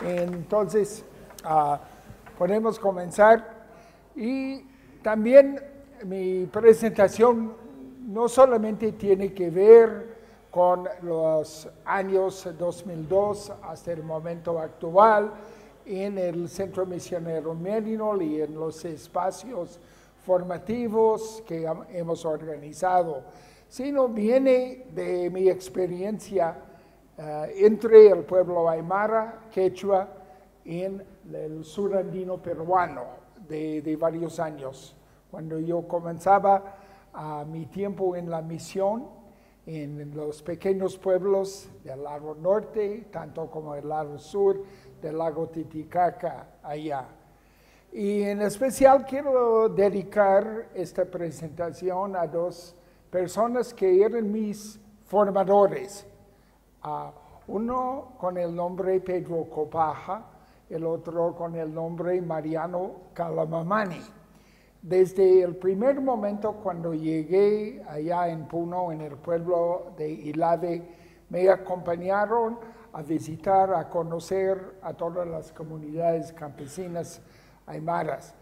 Entonces, podemos comenzar. Y también mi presentación no solamente tiene que ver con los años 2002 hasta el momento actual en el Centro Misionero Merinol y en los espacios formativos que hemos organizado, sino viene de mi experiencia entre el pueblo aymara, quechua, en el sur andino peruano de varios años. Cuando yo comenzaba mi tiempo en la misión, en los pequeños pueblos del lado norte, tanto como el lado sur del lago Titicaca, allá. Y en especial quiero dedicar esta presentación a dos personas que eran mis formadores. Uno con el nombre Pedro Copaja, el otro con el nombre Mariano Calamamani. Desde el primer momento cuando llegué allá en Puno, en el pueblo de Ilave, me acompañaron a visitar, a conocer a todas las comunidades campesinas aymaras.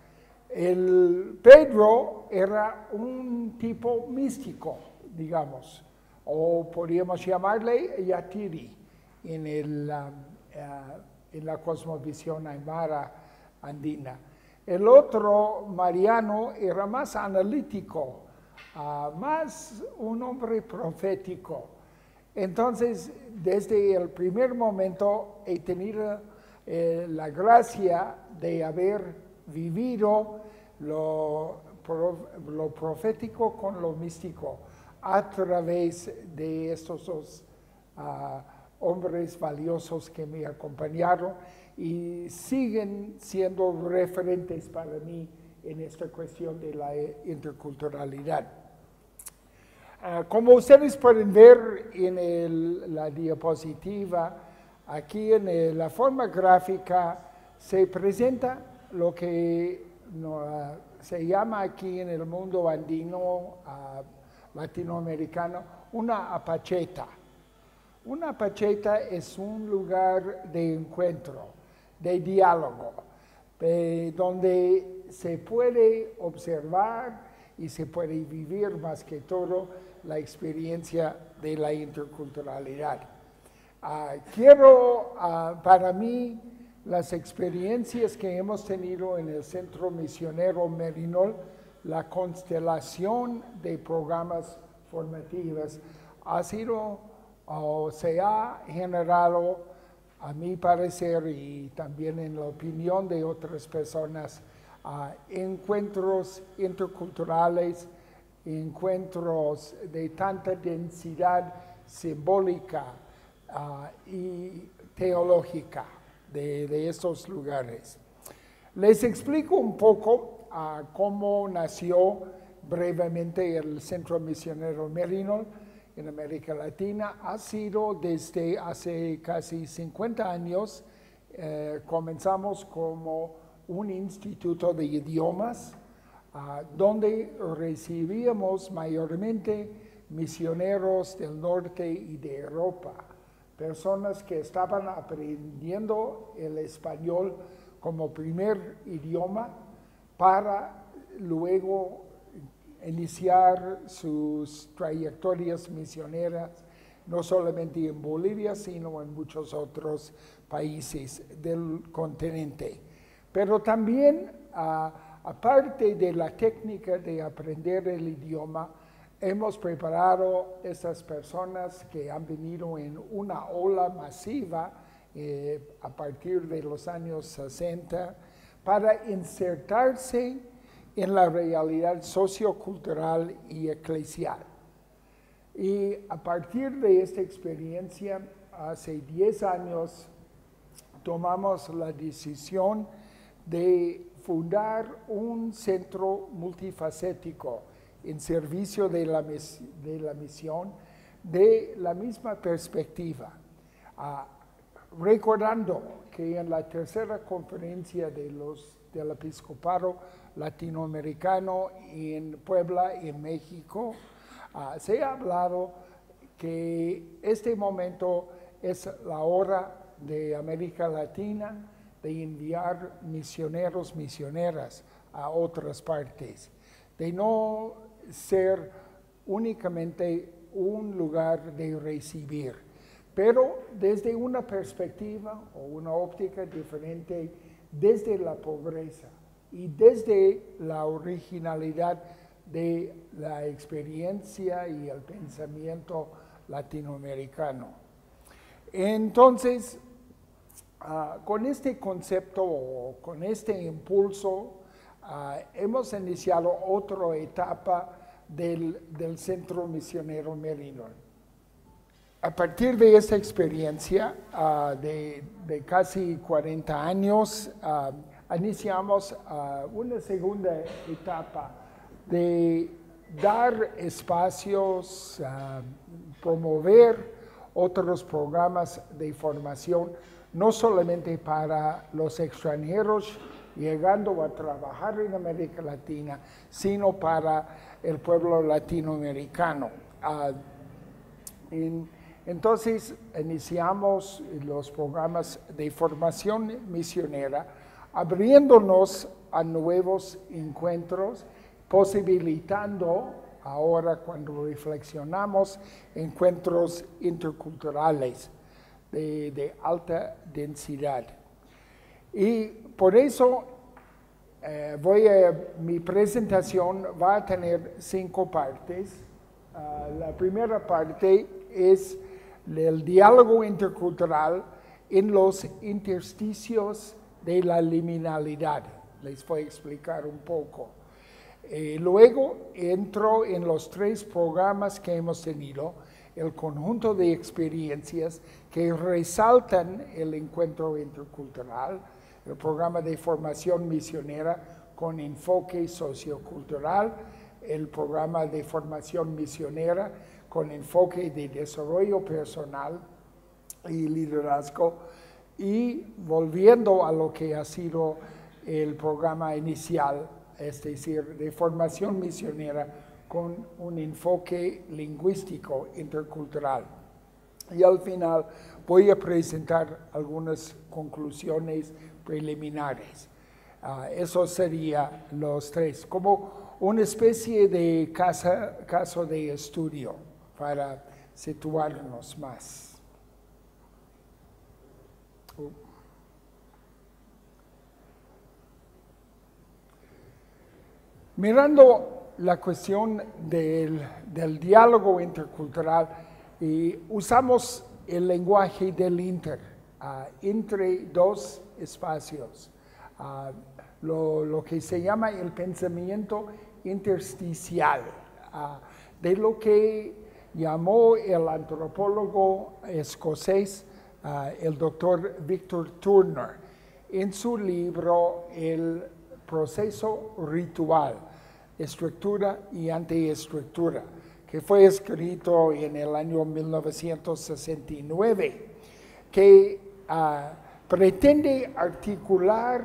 El Pedro era un tipo místico, digamos, o podríamos llamarle Yatiri en la cosmovisión aymara andina. El otro, Mariano, era más analítico, más un hombre profético. Entonces, desde el primer momento he tenido la gracia de haber vivido lo profético con lo místico a través de estos dos hombres valiosos que me acompañaron y siguen siendo referentes para mí en esta cuestión de la interculturalidad. Como ustedes pueden ver en la diapositiva, aquí en la forma gráfica se presenta lo que se llama aquí en el mundo andino, latinoamericano, una apacheta. Una apacheta es un lugar de encuentro, de diálogo, donde se puede observar y se puede vivir más que todo la experiencia de la interculturalidad. Para mí, las experiencias que hemos tenido en el Centro Misionero Merinol, la constelación de programas formativos ha sido o se ha generado, a mi parecer y también en la opinión de otras personas, encuentros interculturales, encuentros de tanta densidad simbólica y teológica de estos lugares. Les explico un poco cómo nació brevemente el Centro Misionero Merinol en América Latina. Ha sido desde hace casi 50 años. Comenzamos como un instituto de idiomas, donde recibíamos mayormente misioneros del norte y de Europa, personas que estaban aprendiendo el español como primer idioma para luego iniciar sus trayectorias misioneras, no solamente en Bolivia, sino en muchos otros países del continente. Pero también, aparte de la técnica de aprender el idioma, hemos preparado a estas personas que han venido en una ola masiva a partir de los años 60 para insertarse en la realidad sociocultural y eclesial. Y a partir de esta experiencia, hace 10 años, tomamos la decisión de fundar un centro multifacético en servicio de la misión de la misma perspectiva. Recordando que en la tercera conferencia del episcopado latinoamericano en Puebla, en México, se ha hablado que este momento es la hora de América Latina de enviar misioneros, misioneras a otras partes, de no ser únicamente un lugar de recibir, pero desde una perspectiva o una óptica diferente, desde la pobreza y desde la originalidad de la experiencia y el pensamiento latinoamericano. Entonces, con este concepto o con este impulso, hemos iniciado otra etapa del Centro Misionero Merinon. A partir de esta experiencia de casi 40 años, iniciamos una segunda etapa de dar espacios, promover otros programas de formación, no solamente para los extranjeros llegando a trabajar en América Latina, sino para el pueblo latinoamericano. Entonces, iniciamos los programas de formación misionera, abriéndonos a nuevos encuentros, posibilitando, ahora cuando reflexionamos, encuentros interculturales de alta densidad. Y por eso mi presentación va a tener 5 partes. La primera parte es el diálogo intercultural en los intersticios de la liminalidad. Les voy a explicar un poco. Luego entro en los 3 programas que hemos tenido, el conjunto de experiencias que resaltan el encuentro intercultural, el programa de formación misionera con enfoque sociocultural, el programa de formación misionera con enfoque de desarrollo personal y liderazgo, y volviendo a lo que ha sido el programa inicial, es decir, de formación misionera con un enfoque lingüístico intercultural. Y al final voy a presentar algunas conclusiones preliminares. Esos serían los 3, como una especie de caso de estudio para situarnos más. Mirando la cuestión del diálogo intercultural, usamos el lenguaje del entre 2 espacios, lo que se llama el pensamiento intersticial, de lo que llamó el antropólogo escocés, el doctor Victor Turner, en su libro El proceso ritual, estructura y antiestructura, que fue escrito en el año 1969, que pretende articular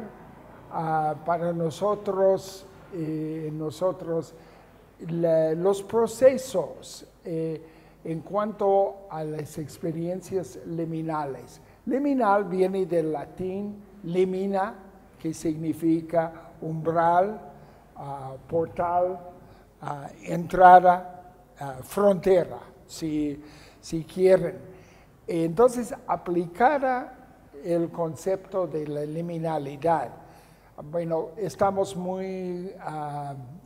para nosotros los procesos en cuanto a las experiencias liminales. Liminal viene del latín limina, que significa umbral, portal, entrada, frontera, si quieren. Entonces, aplicada el concepto de la liminalidad, bueno, estamos muy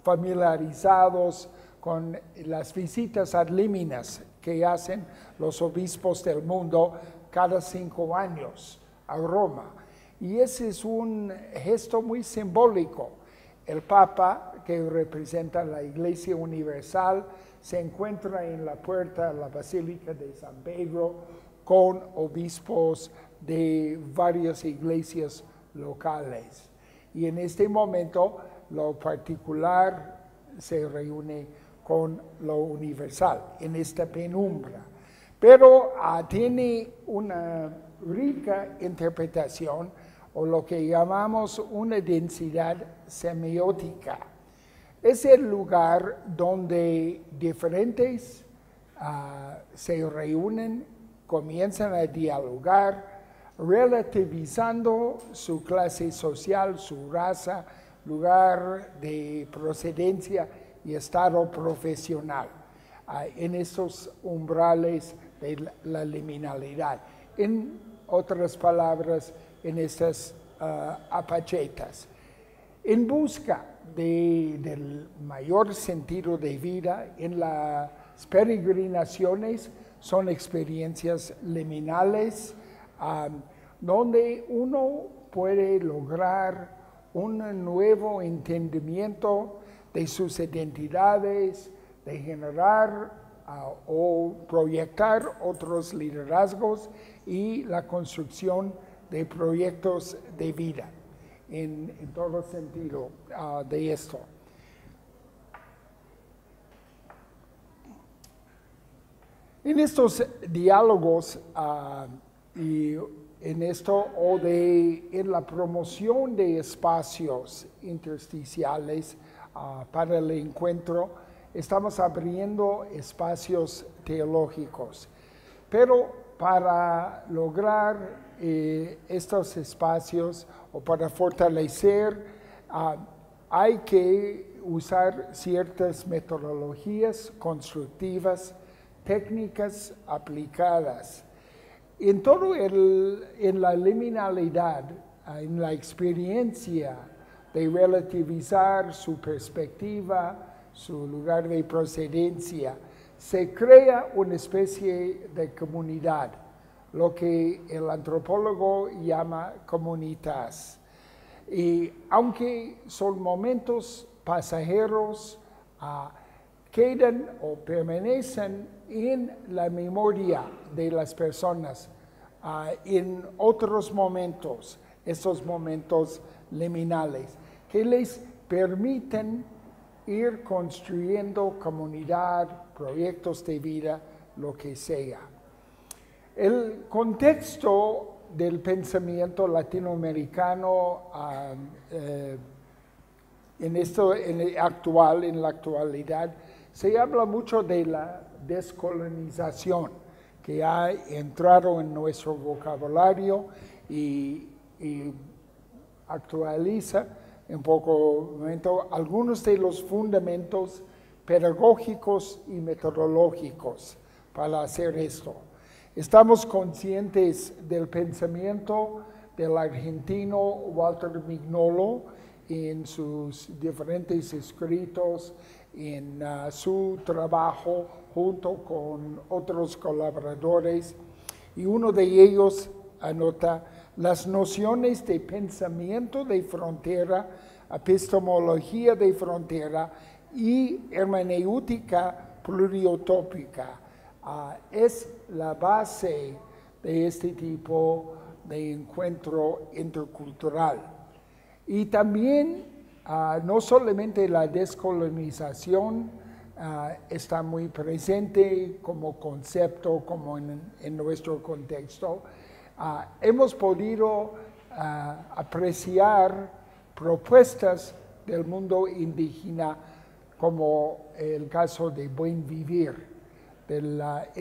familiarizados con las visitas ad liminas que hacen los obispos del mundo cada 5 años a Roma. Y ese es un gesto muy simbólico. El Papa, que representa la Iglesia Universal, se encuentra en la puerta de la Basílica de San Pedro con obispos de varias iglesias locales. y en este momento lo particular se reúne con lo universal, en esta penumbra. Pero tiene una rica interpretación, o lo que llamamos una densidad semiótica. Es el lugar donde diferentes se reúnen, comienzan a dialogar, relativizando su clase social, su raza, lugar de procedencia y estado profesional, en estos umbrales de la liminalidad. En otras palabras, en estas apachetas. En busca del mayor sentido de vida, en las peregrinaciones son experiencias liminales, donde uno puede lograr un nuevo entendimiento de sus identidades, de generar o proyectar otros liderazgos y la construcción de proyectos de vida en todo sentido de esto. En estos diálogos y en esto en la promoción de espacios intersticiales para el encuentro, estamos abriendo espacios teológicos, pero para lograr estos espacios o para fortalecer hay que usar ciertas metodologías constructivas, técnicas aplicadas. En la liminalidad, en la experiencia de relativizar su perspectiva, su lugar de procedencia, se crea una especie de comunidad, lo que el antropólogo llama comunitas. Y aunque son momentos pasajeros, quedan o permanecen en la memoria de las personas en otros momentos, esos momentos liminales, que les permiten ir construyendo comunidad, proyectos de vida, lo que sea. El contexto del pensamiento latinoamericano en la actualidad, se habla mucho de la descolonización que ha entrado en nuestro vocabulario y actualiza en poco momento algunos de los fundamentos pedagógicos y metodológicos para hacer esto. Estamos conscientes del pensamiento del argentino Walter Mignolo en sus diferentes escritos, en su trabajo junto con otros colaboradores, y uno de ellos anota las nociones de pensamiento de frontera, epistemología de frontera y hermenéutica pluriutópica. Es la base de este tipo de encuentro intercultural. Y también no solamente la descolonización está muy presente como concepto, como en nuestro contexto. Hemos podido apreciar propuestas del mundo indígena, como el caso de Buen Vivir,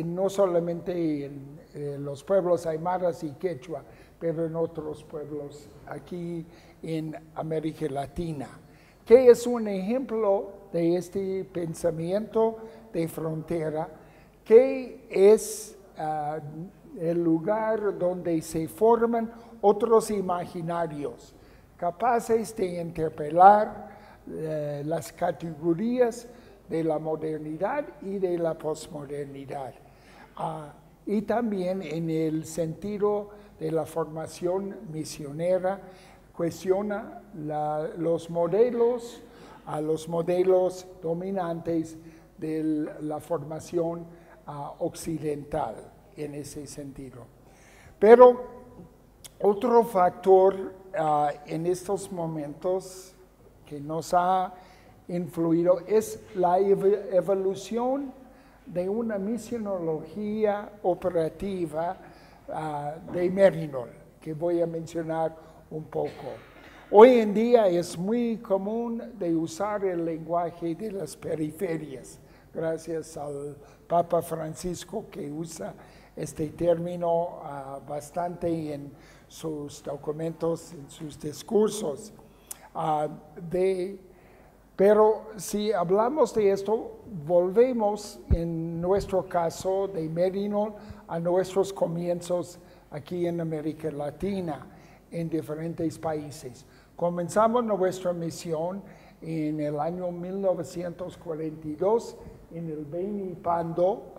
no solamente en los pueblos aymaras y quechua, pero en otros pueblos aquí en América Latina, que es un ejemplo de este pensamiento de frontera, que es el lugar donde se forman otros imaginarios, capaces de interpelar las categorías de la modernidad y de la posmodernidad. Y también en el sentido de la formación misionera, cuestiona los modelos dominantes de la formación occidental en ese sentido. Pero Otro factor en estos momentos que nos ha influido es la evolución de una misionología operativa de Merinol, que voy a mencionar un poco. Hoy en día es muy común de usar el lenguaje de las periferias, gracias al Papa Francisco, que usa este término bastante en sus documentos, en sus discursos. Pero si hablamos de esto, volvemos en nuestro caso de Merinol a nuestros comienzos aquí en América Latina, en diferentes países. Comenzamos nuestra misión en el año 1942 en el Beni Pando,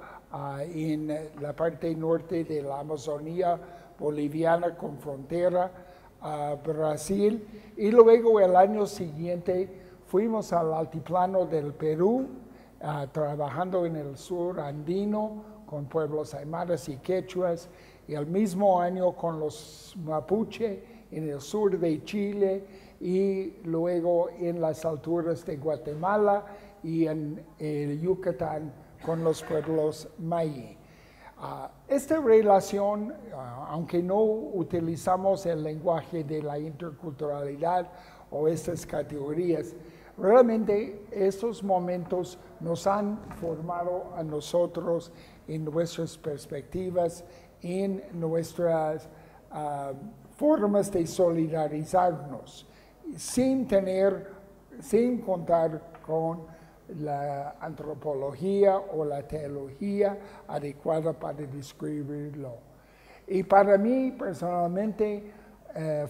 en la parte norte de la Amazonía boliviana con frontera a Brasil, y luego el año siguiente fuimos al altiplano del Perú, trabajando en el sur andino con pueblos aymaras y quechuas, y el mismo año con los mapuche en el sur de Chile, y luego en las alturas de Guatemala y en el Yucatán con los pueblos mayí. Esta relación, aunque no utilizamos el lenguaje de la interculturalidad o estas categorías, realmente estos momentos nos han formado a nosotros en nuestras perspectivas, en nuestras formas de solidarizarnos, sin contar con la antropología o la teología adecuada para describirlo. Y para mí, personalmente,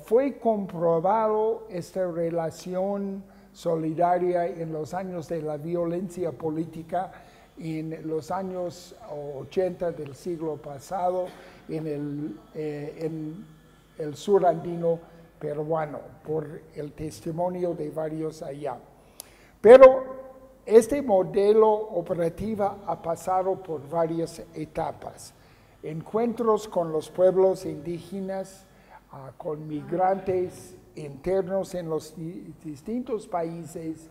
fue comprobado esta relación solidaria en los años de la violencia política, en los años 80 del siglo pasado, en el sur andino peruano, por el testimonio de varios allá. Pero este modelo operativo ha pasado por varias etapas. Encuentros con los pueblos indígenas, con migrantes internos en los distintos países,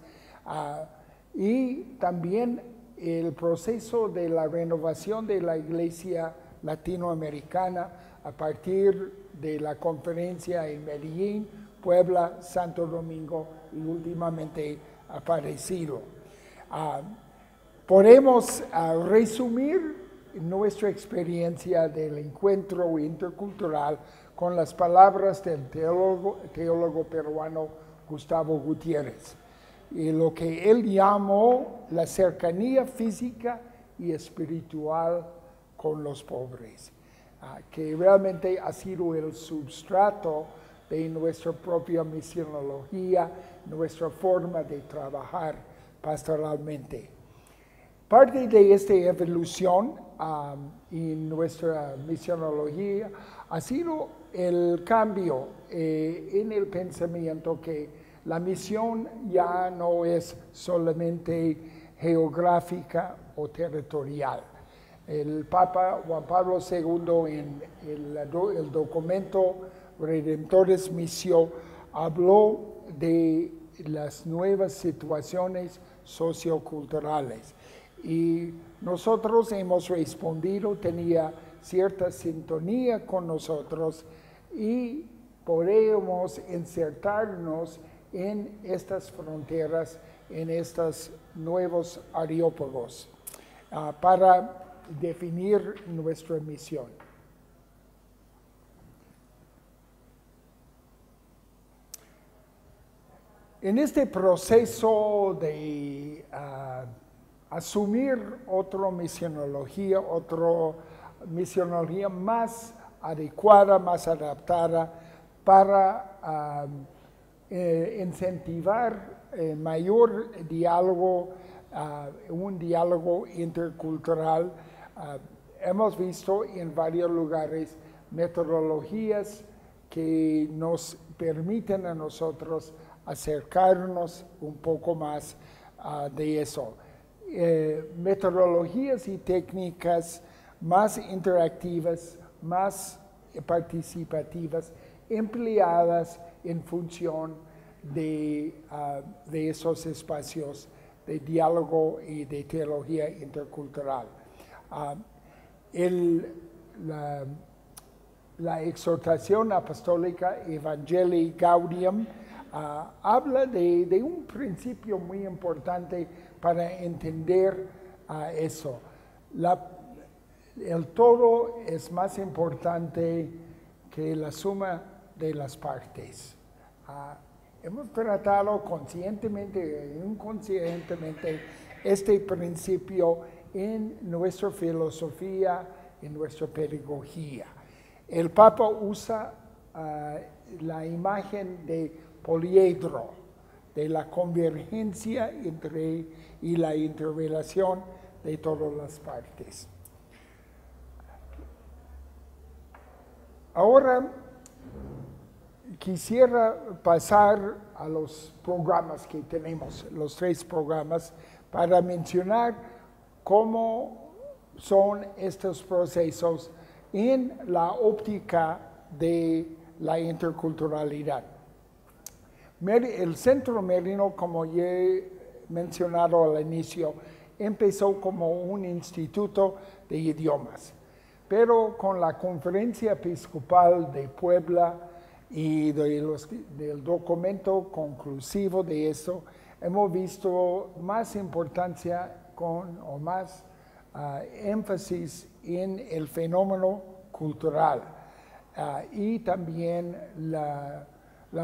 y también el proceso de la renovación de la Iglesia latinoamericana a partir de la conferencia en Medellín, Puebla, Santo Domingo y últimamente Aparecido. Podemos resumir nuestra experiencia del encuentro intercultural con las palabras del teólogo peruano Gustavo Gutiérrez, y lo que él llamó la cercanía física y espiritual con los pobres, que realmente ha sido el substrato de nuestra propia misionología, nuestra forma de trabajar pastoralmente. Parte de esta evolución en nuestra misionología ha sido el cambio en el pensamiento, que la misión ya no es solamente geográfica o territorial. El Papa Juan Pablo II en el documento Redemptoris Missio habló de las nuevas situaciones socioculturales, y nosotros hemos respondido, tenía cierta sintonía con nosotros, y podemos insertarnos en estas fronteras, en estos nuevos areópagos, para definir nuestra misión. En este proceso de asumir otra misionología más adecuada, más adaptada para incentivar mayor diálogo, un diálogo intercultural, hemos visto en varios lugares metodologías que nos permiten a nosotros acercarnos un poco más de eso. Metodologías y técnicas más interactivas, más participativas, empleadas en función de esos espacios de diálogo y de teología intercultural. La exhortación apostólica Evangelii Gaudium habla de un principio muy importante para entender eso. El todo es más importante que la suma de las partes. Hemos tratado conscientemente e inconscientemente este principio en nuestra filosofía, en nuestra pedagogía. El Papa usa la imagen de poliedro, de la convergencia y la interrelación de todas las partes. Ahora quisiera pasar a los programas que tenemos, los 3 programas, para mencionar cómo son estos procesos en la óptica de la interculturalidad. El Centro Merino, como ya he mencionado al inicio, empezó como un instituto de idiomas, pero con la Conferencia Episcopal de Puebla y del documento conclusivo de eso, hemos visto más importancia o más énfasis en el fenómeno cultural y también la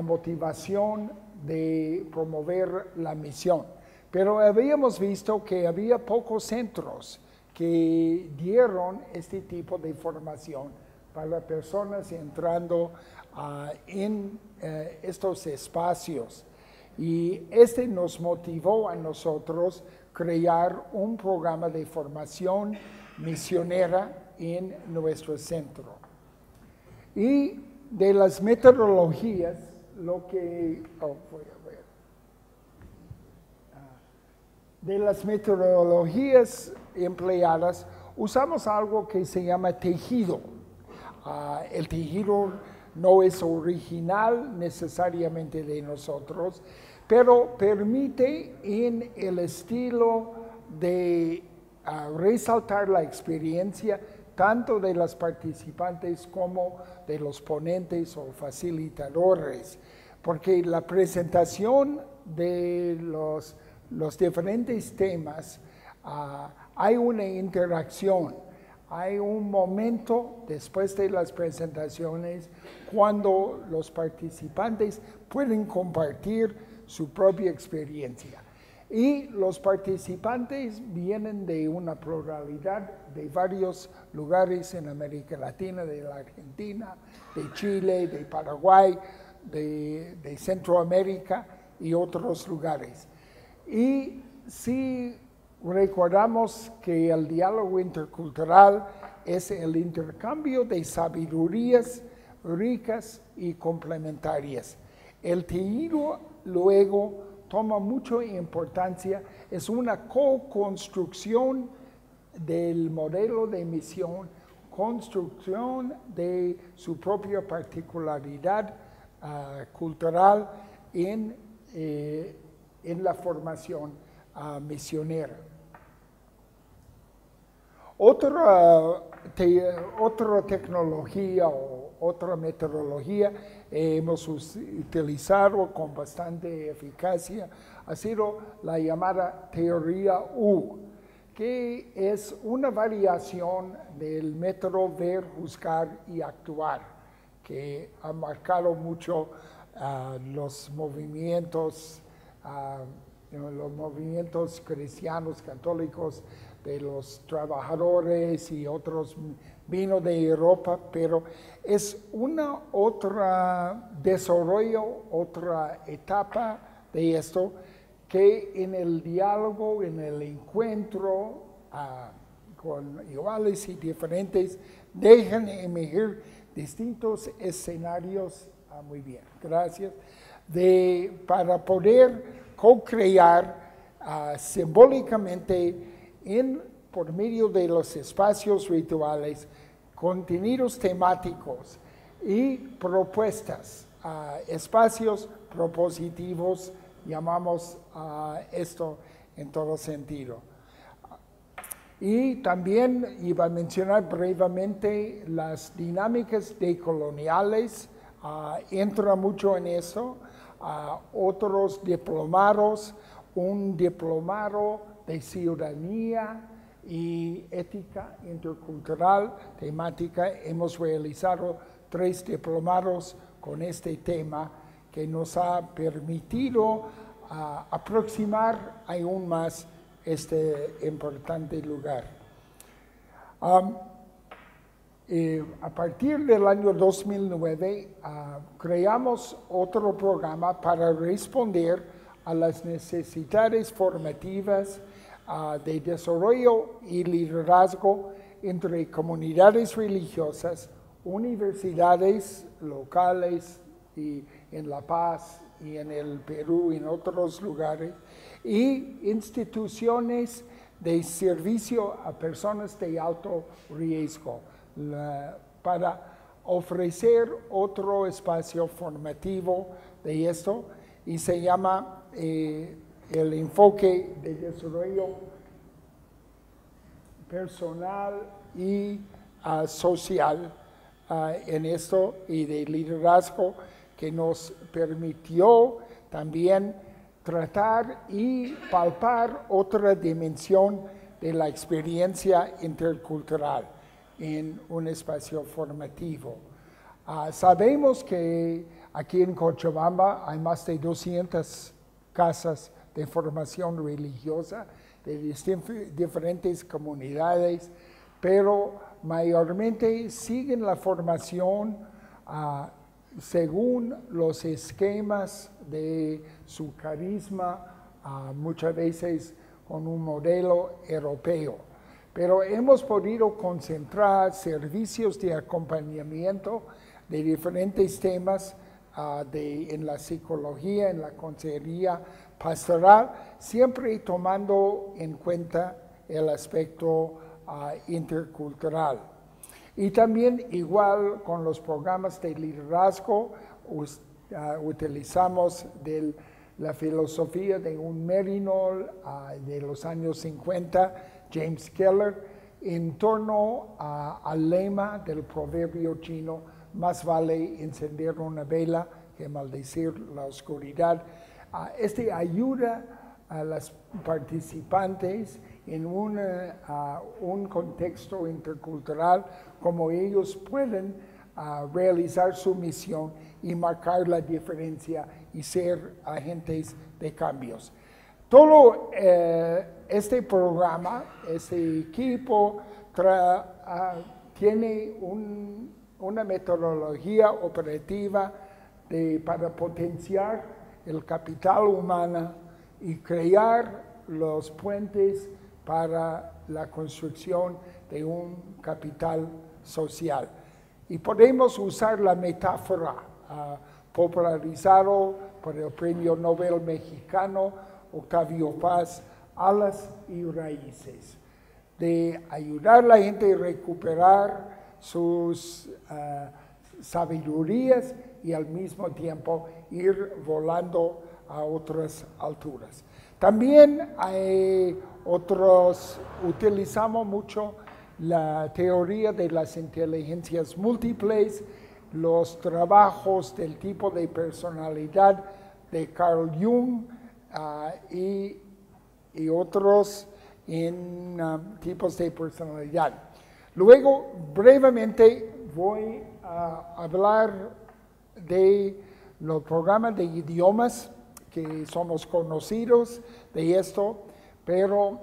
motivación de promover la misión. Pero habíamos visto que había pocos centros que dieron este tipo de formación para personas entrando en estos espacios. Y este nos motivó a nosotros crear un programa de formación misionera en nuestro centro. Y de las metodologías, de las metodologías empleadas, usamos algo que se llama tejido. El tejido no es original necesariamente de nosotros, pero permite en el estilo de resaltar la experiencia tanto de las participantes como de los ponentes o facilitadores, porque la presentación de los diferentes temas, hay una interacción, hay un momento después de las presentaciones cuando los participantes pueden compartir su propia experiencia. Y los participantes vienen de una pluralidad de varios lugares en América Latina, de la Argentina, de Chile, de Paraguay, de Centroamérica y otros lugares. Y si recordamos que el diálogo intercultural es el intercambio de sabidurías ricas y complementarias. El tejido luego toma mucha importancia, es una co-construcción del modelo de misión, construcción de su propia particularidad cultural en la formación misionera. Otra tecnología o otra metodología hemos utilizado con bastante eficacia ha sido la llamada teoría U, que es una variación del método ver, juzgar y actuar, que ha marcado mucho los movimientos cristianos católicos de los trabajadores y otros vino de Europa, pero es una otra desarrollo, otra etapa de esto que en el diálogo, en el encuentro con iguales y diferentes, dejan emerger distintos escenarios, muy bien, gracias, para poder co-crear simbólicamente por medio de los espacios rituales, contenidos temáticos y propuestas, espacios propositivos, llamamos esto en todo sentido. Y también iba a mencionar brevemente las dinámicas decoloniales, entra mucho en eso, otros diplomados, un diplomado de ciudadanía y ética intercultural temática. Hemos realizado 3 diplomados con este tema que nos ha permitido aproximar aún más este importante lugar. A partir del año 2009 creamos otro programa para responder a las necesidades formativas de desarrollo y liderazgo entre comunidades religiosas, universidades locales y en La Paz y en el Perú y en otros lugares, y instituciones de servicio a personas de alto riesgo, para ofrecer otro espacio formativo de esto, y se llama el enfoque de desarrollo personal y social en esto, y de liderazgo, que nos permitió también tratar y palpar otra dimensión de la experiencia intercultural en un espacio formativo. Sabemos que aquí en Cochabamba hay más de 200 casas de formación religiosa de diferentes comunidades, pero mayormente siguen la formación según los esquemas de su carisma, muchas veces con un modelo europeo. Pero hemos podido concentrar servicios de acompañamiento de diferentes temas en la psicología, en la consejería pastoral, siempre tomando en cuenta el aspecto intercultural. Y también igual con los programas de liderazgo, utilizamos la filosofía de un Merinol de los años 50, James Keller, en torno al lema del proverbio chino: más vale encender una vela que maldecir la oscuridad. Este ayuda a los participantes en un contexto intercultural, como ellos pueden realizar su misión y marcar la diferencia y ser agentes de cambios. Todo este programa, este equipo tiene una metodología operativa para potenciar el capital humano y crear los puentes para la construcción de un capital social. Y podemos usar la metáfora popularizado por el Premio Nobel mexicano Octavio Paz, alas y raíces, de ayudar a la gente a recuperar sus sabidurías y al mismo tiempo ir volando a otras alturas. También hay utilizamos mucho la teoría de las inteligencias múltiples, los trabajos del tipo de personalidad de Carl Jung y otros en tipos de personalidad. Luego, brevemente, voy a hablar de los programas de idiomas, que somos conocidos de esto, pero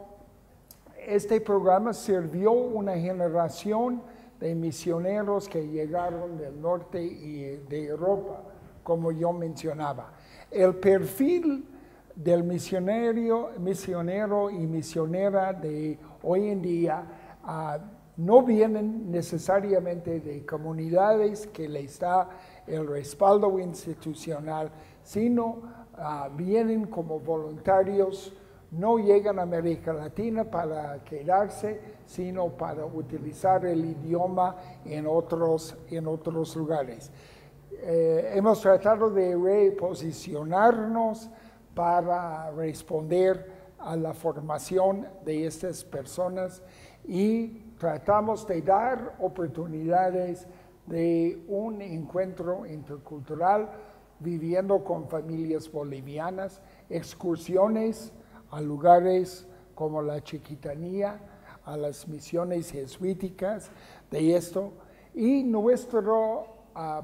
este programa sirvió una generación de misioneros que llegaron del norte y de Europa, como yo mencionaba. El perfil del misionero y misionera de hoy en día no vienen necesariamente de comunidades que les da el respaldo institucional, sino vienen como voluntarios no llegan a América Latina para quedarse, sino para utilizar el idioma en otros lugares. Hemos tratado de reposicionarnos para responder a la formación de estas personas y tratamos de dar oportunidades de un encuentro intercultural viviendo con familias bolivianas, excursiones a lugares como la Chiquitanía, a las misiones jesuíticas de esto. Y nuestro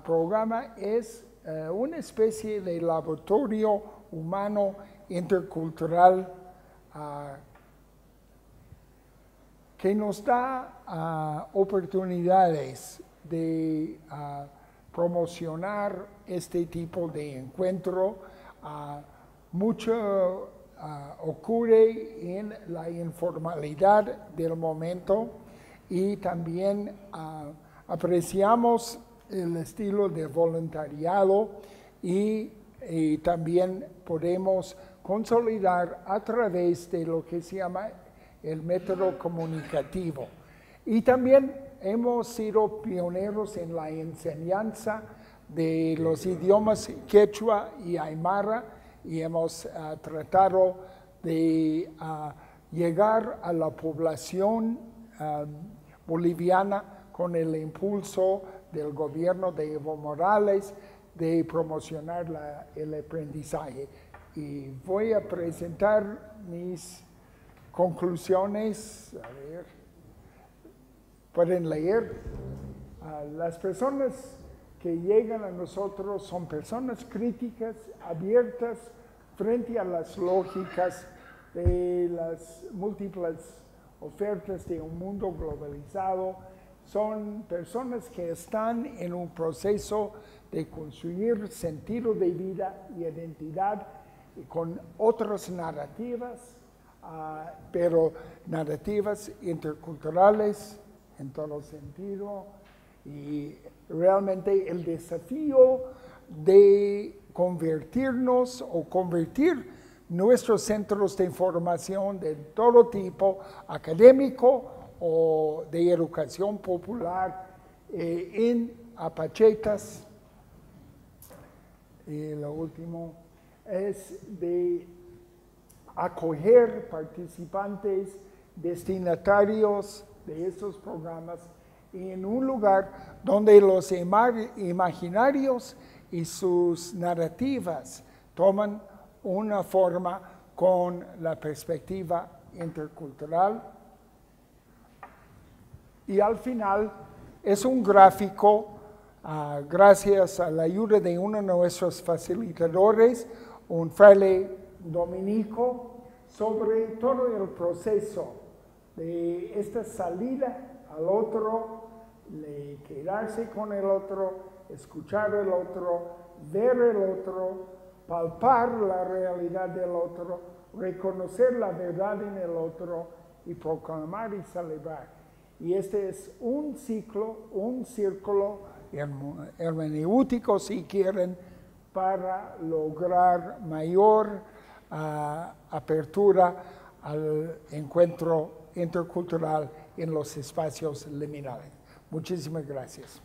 programa es una especie de laboratorio humano intercultural que nos da oportunidades de promocionar este tipo de encuentro. Mucho ocurre en la informalidad del momento y también apreciamos el estilo de voluntariado y también podemos consolidar a través de lo que se llama el método comunicativo. Y también hemos sido pioneros en la enseñanza de los idiomas quechua y aymara y hemos tratado de llegar a la población boliviana con el impulso del gobierno de Evo Morales de promocionar el aprendizaje. Y voy a presentar mis conclusiones. A ver, pueden leer. Las personas que llegan a nosotros son personas críticas, abiertas frente a las lógicas de las múltiples ofertas de un mundo globalizado. Son personas que están en un proceso de construir sentido de vida y identidad con otras narrativas, pero narrativas interculturales en todo sentido. Y realmente el desafío de convertirnos o convertir nuestros centros de información de todo tipo, académico o de educación popular, en apachetas. Y lo último es de acoger participantes, destinatarios de estos programas en un lugar donde los imaginarios y sus narrativas toman una forma con la perspectiva intercultural. Y al final es un gráfico, gracias a la ayuda de uno de nuestros facilitadores, un fraile dominico, sobre todo el proceso de esta salida al otro, de quedarse con el otro, escuchar el otro, ver el otro, palpar la realidad del otro, reconocer la verdad en el otro y proclamar y celebrar. Y este es un ciclo, un círculo hermenéutico, si quieren, para lograr mayor apertura al encuentro intercultural en los espacios liminales. Muchísimas gracias.